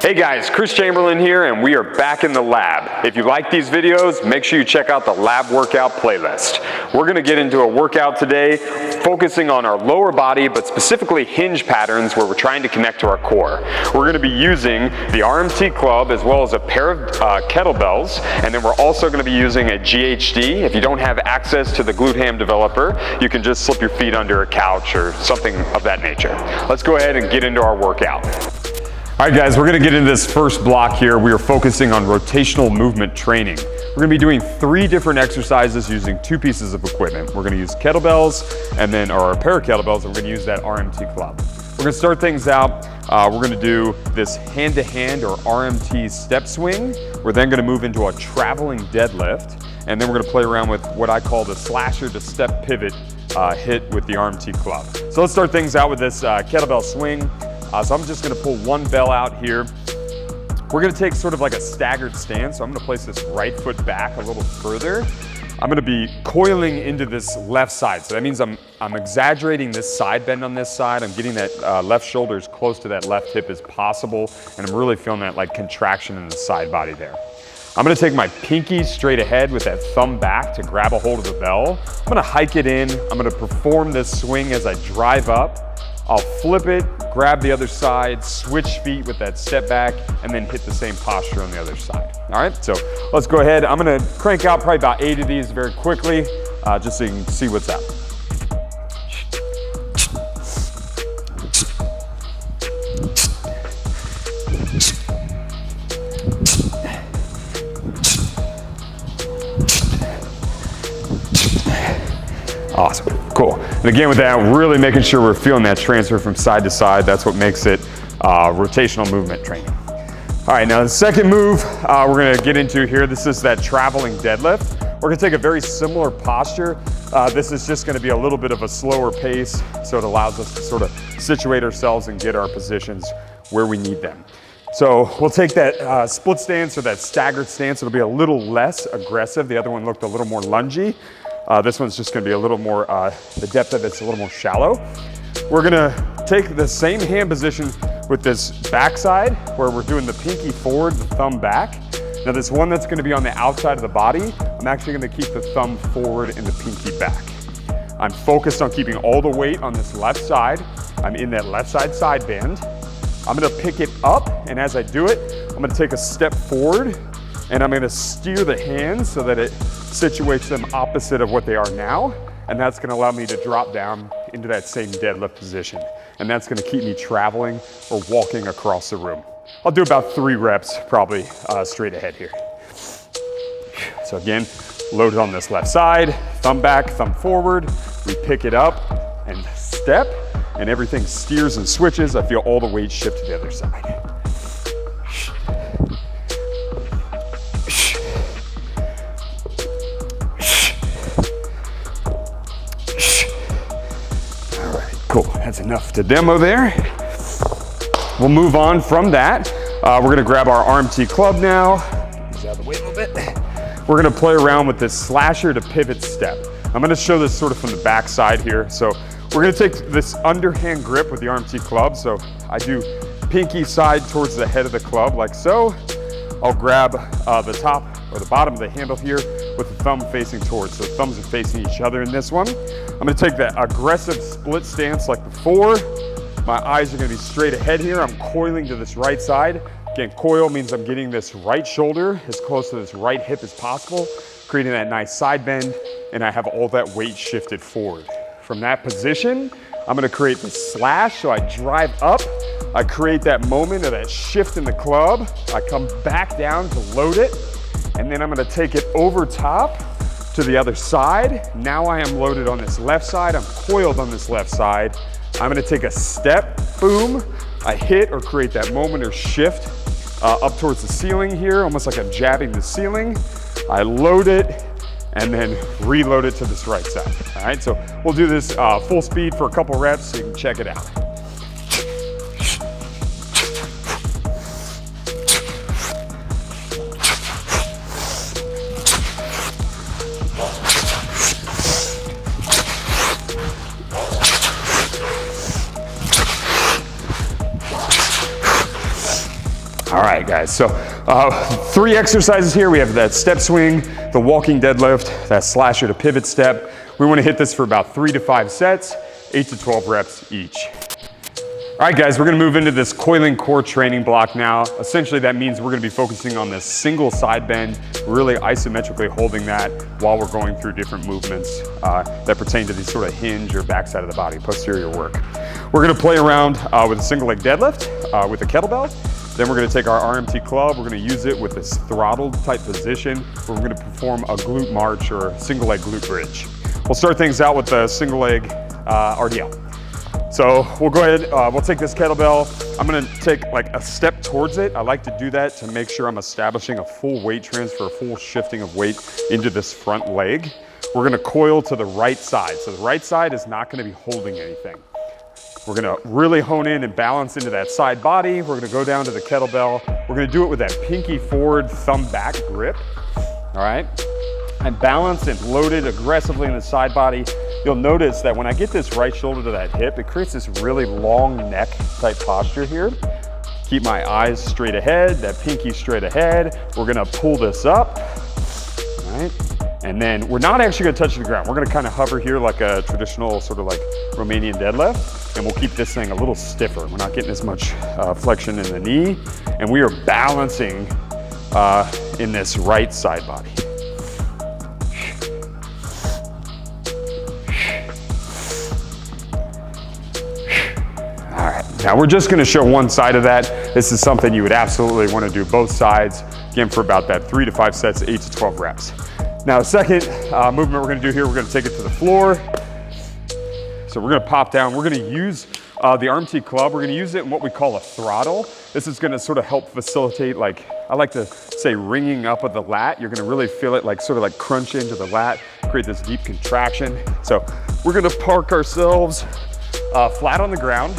Hey guys, Chris Chamberlain here, and we are back in the lab. If you like these videos, make sure you check out the lab workout playlist. We're gonna get into a workout today focusing on our lower body, but specifically hinge patterns where we're trying to connect to our core. We're gonna be using the RMT club as well as a pair of kettlebells, and then we're also gonna be using a GHD. If you don't have access to the Glute Ham developer, you can just slip your feet under a couch or something of that nature. Let's go ahead and get into our workout. All right guys, we're gonna get into this first block here. We are focusing on rotational movement training. We're gonna be doing 3 different exercises using 2 pieces of equipment. We're gonna use kettlebells or a pair of kettlebells, and we're gonna use that RMT club. We're gonna start things out. We're gonna do this hand-to-hand or RMT Step Swing. We're then gonna move into a traveling deadlift, and then we're gonna play around with what I call the slasher to step pivot hit with the RMT club. So let's start things out with this kettlebell swing. So I'm just gonna pull one bell out here. We're gonna take sort of like a staggered stance. So I'm gonna place this right foot back a little further. I'm gonna be coiling into this left side. So that means I'm exaggerating this side bend on this side. I'm getting that left shoulder as close to that left hip as possible. And I'm really feeling that like contraction in the side body there. I'm gonna take my pinky straight ahead with that thumb back to grab a hold of the bell. I'm gonna hike it in. I'm gonna perform this swing as I drive up. I'll flip it, grab the other side, switch feet with that step back, and then hit the same posture on the other side. All right, so let's go ahead. I'm gonna crank out probably about 8 of these very quickly, just so you can see what's up. Awesome, cool. And again with that, really making sure we're feeling that transfer from side to side. That's what makes it rotational movement training. All right, now the second move we're gonna get into here, this is that traveling deadlift. We're gonna take a very similar posture. This is just gonna be a little bit of a slower pace, so it allows us to sort of situate ourselves and get our positions where we need them. So we'll take that split stance or that staggered stance. It'll be a little less aggressive. The other one looked a little more lungy. This one's just gonna be a little more, the depth of it's a little more shallow. We're gonna take the same hand position with this backside where we're doing the pinky forward, the thumb back. Now this one that's gonna be on the outside of the body, I'm actually gonna keep the thumb forward and the pinky back. I'm focused on keeping all the weight on this left side. I'm in that left side bend. I'm gonna pick it up, and as I do it, I'm gonna take a step forward, and I'm gonna steer the hands so that it situates them opposite of what they are now, and that's gonna allow me to drop down into that same deadlift position. And that's gonna keep me traveling or walking across the room. I'll do about 3 reps probably straight ahead here. So again, loaded on this left side, thumb back, thumb forward. We pick it up and step, and everything steers and switches. I feel all the weight shift to the other side. Cool, that's enough to demo there. We'll move on from that. We're gonna grab our RMT club now. Get these out of the way a little bit. We're gonna play around with this slasher to pivot step. I'm gonna show this sort of from the back side here. So we're gonna take this underhand grip with the RMT club. So I do pinky side towards the head of the club like so. I'll grab the top or the bottom of the handle here with the thumb facing towards. So thumbs are facing each other in this one. I'm gonna take that aggressive split stance like before. My eyes are gonna be straight ahead here. I'm coiling to this right side. Again, coil means I'm getting this right shoulder as close to this right hip as possible, creating that nice side bend, and I have all that weight shifted forward. From that position, I'm gonna create the slash, so I drive up, I create that moment of that shift in the club, I come back down to load it, and then I'm gonna take it over top to the other side. Now I am loaded on this left side, I'm coiled on this left side. I'm gonna take a step, boom, I hit or create that moment or shift up towards the ceiling here, almost like I'm jabbing the ceiling. I load it, and then reload it to this right side. All right, so we'll do this full speed for a couple reps so you can check it out. All right, guys, so 3 exercises here. We have that step swing, the walking deadlift, that slasher to pivot step. We wanna hit this for about 3 to 5 sets, 8 to 12 reps each. All right, guys, we're gonna move into this coiling core training block now. Essentially, that means we're gonna be focusing on this single side bend, really isometrically holding that while we're going through different movements that pertain to these sort of hinge or backside of the body, posterior work. We're gonna play around with a single leg deadlift with a kettlebell. Then we're gonna take our RMT club, we're gonna use it with this throttled type position where we're gonna perform a glute march or single leg glute bridge. We'll start things out with the single leg RDL. So we'll go ahead, we'll take this kettlebell. I'm gonna take like a step towards it. I like to do that to make sure I'm establishing a full weight transfer, a full shifting of weight into this front leg. We're gonna coil to the right side. So the right side is not gonna be holding anything. We're gonna really hone in and balance into that side body. We're gonna go down to the kettlebell. We're gonna do it with that pinky forward, thumb back grip, all right? And balance and load it aggressively in the side body. You'll notice that when I get this right shoulder to that hip, it creates this really long neck type posture here. Keep my eyes straight ahead, that pinky straight ahead. We're gonna pull this up, all right? And then we're not actually gonna touch the ground. We're gonna kind of hover here like a traditional sort of like Romanian deadlift, and we'll keep this thing a little stiffer. We're not getting as much flexion in the knee, and we are balancing in this right side body. All right, now we're just gonna show one side of that. This is something you would absolutely wanna do both sides, again, for about that 3 to 5 sets, 8 to 12 reps. Now, the second movement we're gonna do here, we're gonna take it to the floor. So we're gonna pop down. We're gonna use the RMT club. We're gonna use it in what we call a throttle. This is gonna sort of help facilitate, like, I like to say ringing up of the lat. You're gonna really feel it like sort of like crunch into the lat, create this deep contraction. So we're gonna park ourselves flat on the ground.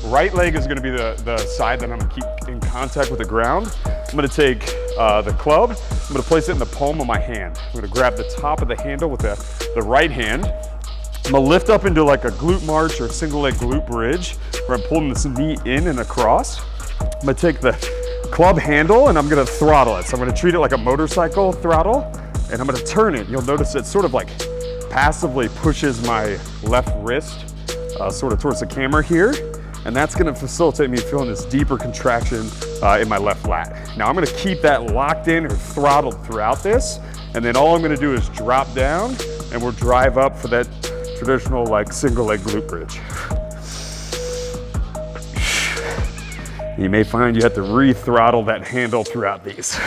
Right leg is gonna be the side that I'm gonna keep in contact with the ground. I'm gonna take the club, I'm gonna place it in the palm of my hand. I'm gonna grab the top of the handle with the right hand. I'm gonna lift up into like a glute march or single leg glute bridge where I'm pulling this knee in and across. I'm gonna take the club handle and I'm gonna throttle it. So I'm gonna treat it like a motorcycle throttle and I'm gonna turn it. You'll notice it sort of like passively pushes my left wrist sort of towards the camera here. And that's gonna facilitate me feeling this deeper contraction in my left lat. Now I'm gonna keep that locked in or throttled throughout this, and then all I'm gonna do is drop down and we'll drive up for that traditional like single leg glute bridge. You may find you have to re-throttle that handle throughout these.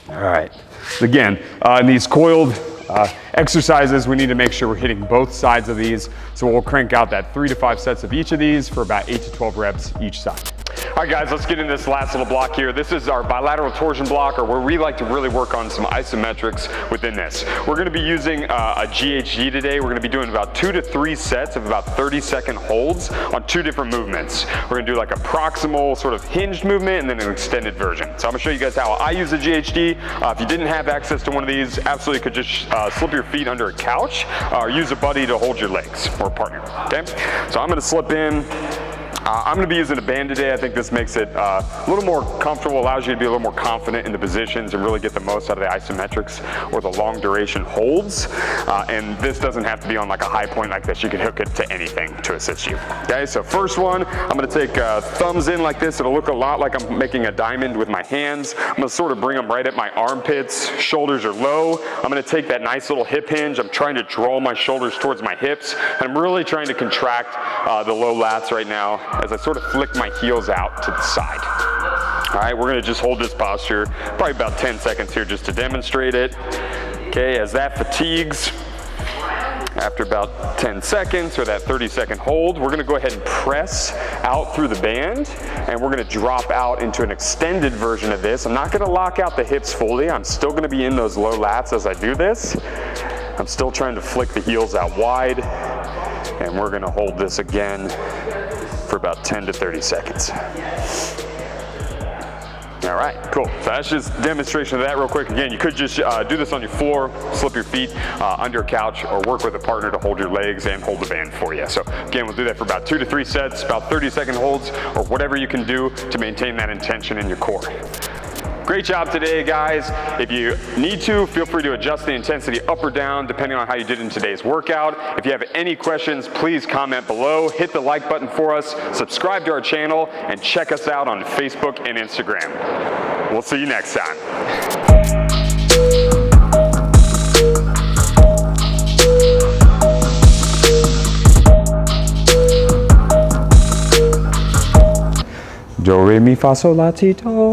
All right, again, in these coiled exercises, we need to make sure we're hitting both sides of these. So we'll crank out that 3 to 5 sets of each of these for about 8 to 12 reps each side. All right, guys, let's get in this last little block here. This is our bilateral torsion block, or where we like to really work on some isometrics within this. We're gonna be using a GHD today. We're gonna be doing about 2 to 3 sets of about 30-second holds on 2 different movements. We're gonna do like a proximal sort of hinged movement and then an extended version. So I'm gonna show you guys how I use a GHD. If you didn't have access to one of these, absolutely could just slip your feet under a couch or use a buddy to hold your legs, or a partner, okay? So I'm gonna slip in. I'm gonna be using a band today. I think this makes it a little more comfortable, allows you to be a little more confident in the positions and really get the most out of the isometrics or the long duration holds. And this doesn't have to be on like a high point like this. You can hook it to anything to assist you. Okay, so first one, I'm gonna take thumbs in like this. It'll look a lot like I'm making a diamond with my hands. I'm gonna sort of bring them right at my armpits. Shoulders are low. I'm gonna take that nice little hip hinge. I'm trying to draw my shoulders towards my hips. And I'm really trying to contract the low lats right now as I sort of flick my heels out to the side. All right, we're gonna just hold this posture, probably about 10 seconds here just to demonstrate it. Okay, as that fatigues, after about 10 seconds or that 30-second hold, we're gonna go ahead and press out through the band and we're gonna drop out into an extended version of this. I'm not gonna lock out the hips fully. I'm still gonna be in those low lats as I do this. I'm still trying to flick the heels out wide, and we're gonna hold this again for about 10 to 30 seconds. All right, cool. So that's just a demonstration of that real quick. Again, you could just do this on your floor, slip your feet under a couch, or work with a partner to hold your legs and hold the band for you. So again, we'll do that for about 2 to 3 sets, about 30-second holds, or whatever you can do to maintain that intention in your core. Great job today, guys. If you need to, feel free to adjust the intensity up or down depending on how you did in today's workout. If you have any questions, please comment below, hit the like button for us, subscribe to our channel, and check us out on Facebook and Instagram. We'll see you next time. Do, re, mi, fa, sol, la, ti, do.